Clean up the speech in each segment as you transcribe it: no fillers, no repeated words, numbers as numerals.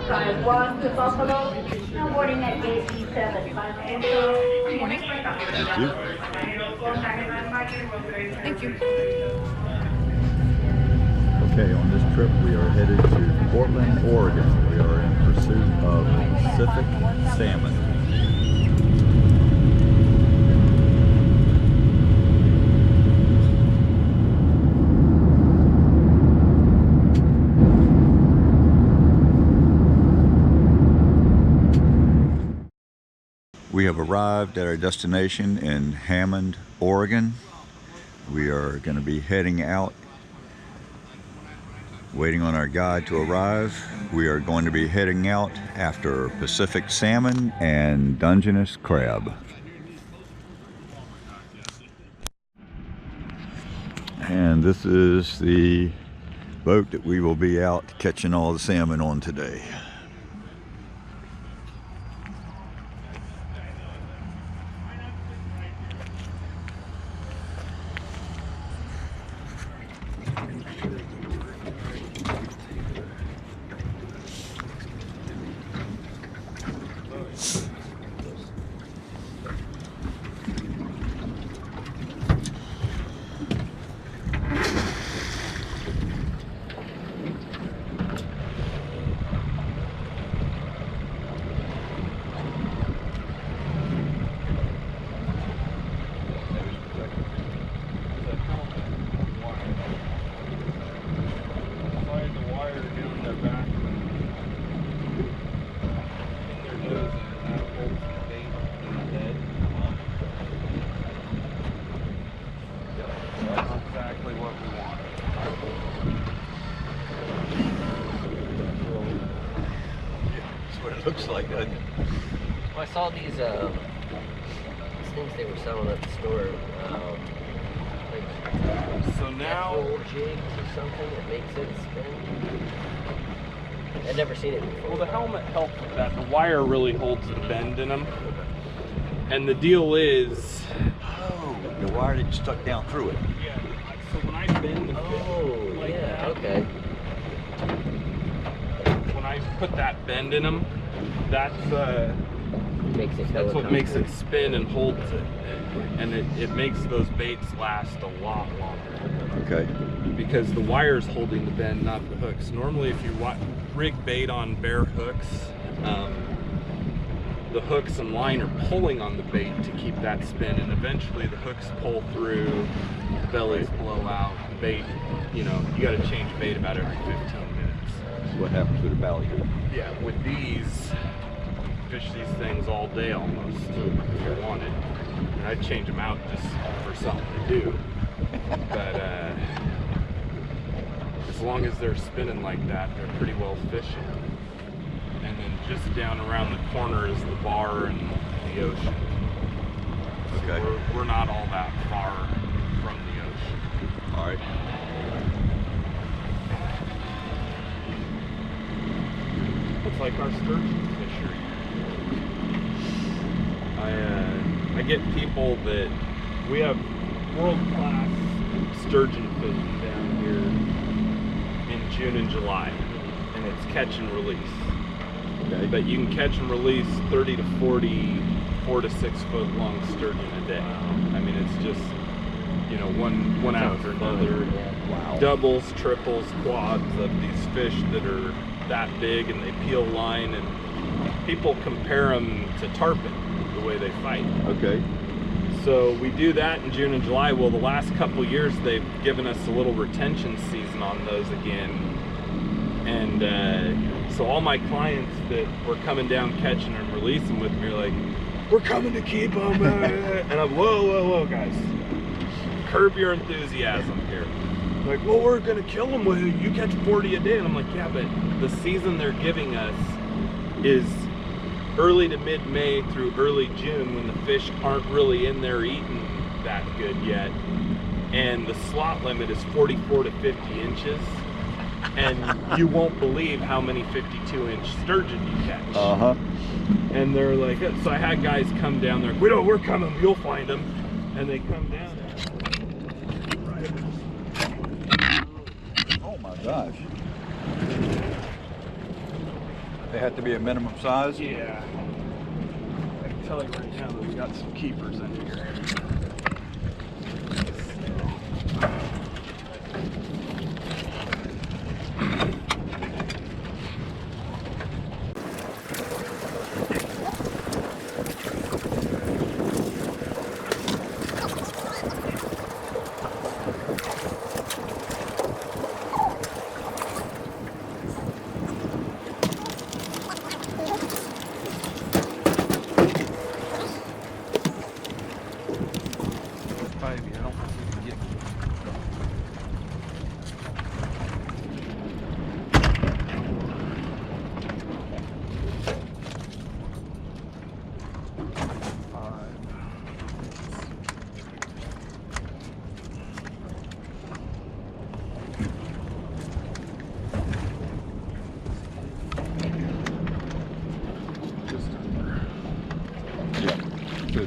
Side 1 to Buffalo, now boarding at gate E7. Thank you. Thank you. Okay, on this trip we are headed to Portland, Oregon. We are in pursuit of Pacific salmon. We have arrived at our destination in Hammond, Oregon. We are going to be heading out, waiting on our guide to arrive. We are going to be heading out after Pacific salmon and Dungeness crab. And this is the boat that we will be out catching all the salmon on today. Looks like that. Well, I saw these things they were selling at the store. So now jigs or something that makes it spin. I'd never seen it before. Well, the helmet helps with that. The wire really holds the bend in them. And the deal is, Oh, the wire that stuck down through it. yeah. So when I bend the Oh, like yeah, that, okay. when I put that bend in them, that's what makes it spin and holds it, and it makes those baits last a lot longer. Okay. Because the wire's holding the bend, not the hooks. Normally, if you rig bait on bare hooks, the hooks and line are pulling on the bait to keep that spin, and eventually the hooks pull through, the bellies blow out, bait. You know, you got to change bait about every 15 minutes. That's what happens with a belly hook. Yeah, with these, fish these things all day almost if you wanted. And I'd change them out just for something to do. But as long as they're spinning like that, they're pretty well fishing. And then just down around the corner is the bar and the ocean. Okay. So we're not all that far from the ocean. All right. It's like our sturgeon fishery. I get people that we have world-class sturgeon fishing down here in June and July, and it's catch and release. Okay. But you can catch and release 30 to 40, 4 to 6 foot long sturgeon a day. I mean, it's just, you know, one after another. Wow. Doubles, triples, quads of these fish that are that big, and they peel line, and people compare them to tarpon, the way they fight. Okay. So we do that in June and July. Well, the last couple years they've given us a little retention season on those again, and so all my clients that were coming down catching and releasing with me are like, "We're coming to keep them," and I'm, whoa, guys, curb your enthusiasm here. Like, well, we're gonna kill them with you catch 40 a day, and I'm like, yeah, but the season they're giving us is early to mid-May through early June, when the fish aren't really in there eating that good yet, and the slot limit is 44 to 50 inches, and you won't believe how many 52-inch sturgeon you catch. And they're like, so I had guys come down there, we're coming, you'll find them, and they come down. Oh my gosh. They have to be a minimum size? Yeah. I can tell you right now that we got some keepers in here.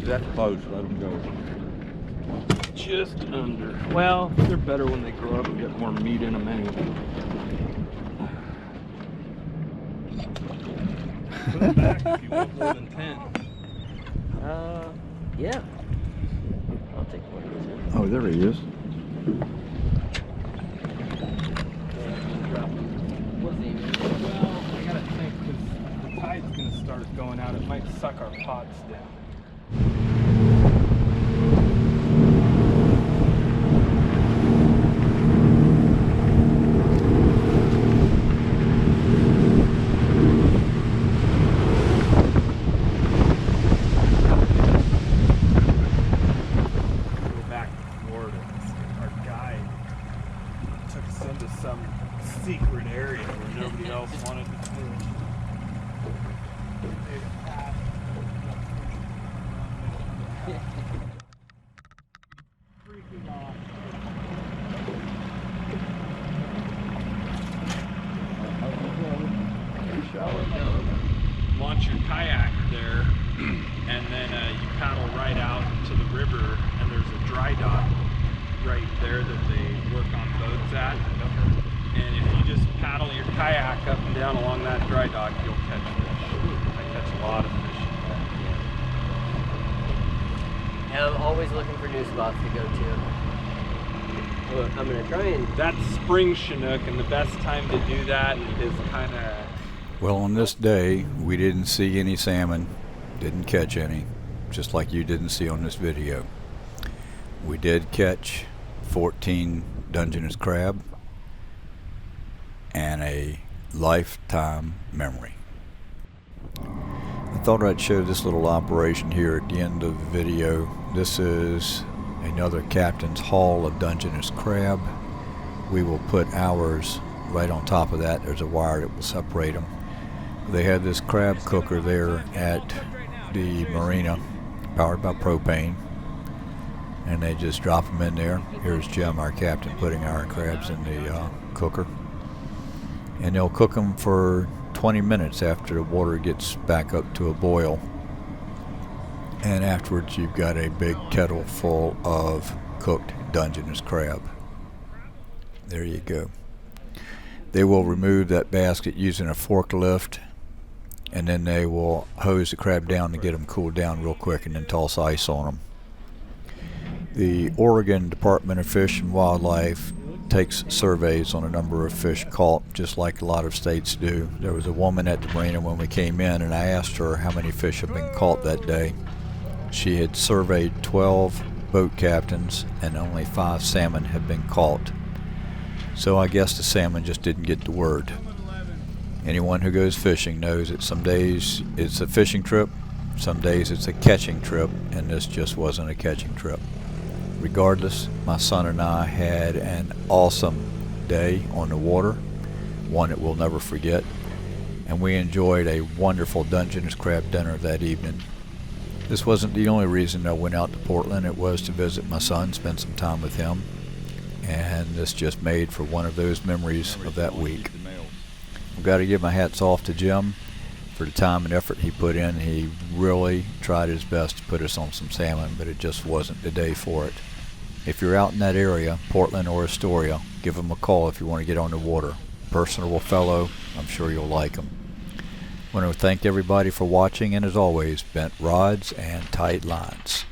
That close, let them go. Just under. Well, they're better when they grow up and get more meat in them anyway. Put them back if you want more than 10. Yeah. I'll take one of these. Oh, there he is. Well, I gotta think because the tide's gonna start going out. It might suck our pots down. Secret area where nobody else wanted to fish. Freaking off. Launch your kayak there, and then you paddle right out to the river, and there's a dry dock right there that they work on boats at. And if you just paddle your kayak up and down along that dry dock, you'll catch fish. I catch a lot of fish. And I'm always looking for new spots to go to. Look, I'm gonna try and... That's spring Chinook, and the best time to do that is kind of... Well, on this day, we didn't see any salmon, didn't catch any, just like you didn't see on this video. We did catch 14 Dungeness crab and a lifetime memory. I thought I'd show this little operation here at the end of the video. This is another captain's haul of Dungeness crab. We will put ours right on top of that. There's a wire that will separate them. They had this crab cooker there at the marina, powered by propane, and they just drop them in there. Here's Jim, our captain, putting our crabs in the cooker. And they'll cook them for 20 minutes after the water gets back up to a boil. And afterwards you've got a big kettle full of cooked Dungeness crab. There you go. They will remove that basket using a forklift, and then they will hose the crab down to get them cooled down real quick and then toss ice on them. The Oregon Department of Fish and Wildlife takes surveys on a number of fish caught, just like a lot of states do. There was a woman at the marina when we came in, and I asked her how many fish had been caught that day. She had surveyed 12 boat captains, and only 5 salmon had been caught. So I guess the salmon just didn't get the word. Anyone who goes fishing knows that some days it's a fishing trip, some days it's a catching trip, and this just wasn't a catching trip. Regardless, my son and I had an awesome day on the water, one that we'll never forget, and we enjoyed a wonderful Dungeness crab dinner that evening. This wasn't the only reason I went out to Portland. It was to visit my son, spend some time with him, and this just made for one of those memories of that week. I've got to give my hats off to Jim for the time and effort he put in. He really tried his best to put us on some salmon, but it just wasn't the day for it. If you're out in that area, Portland or Astoria, give him a call if you want to get on the water. Personable fellow, I'm sure you'll like him. I want to thank everybody for watching, and as always, bent rods and tight lines.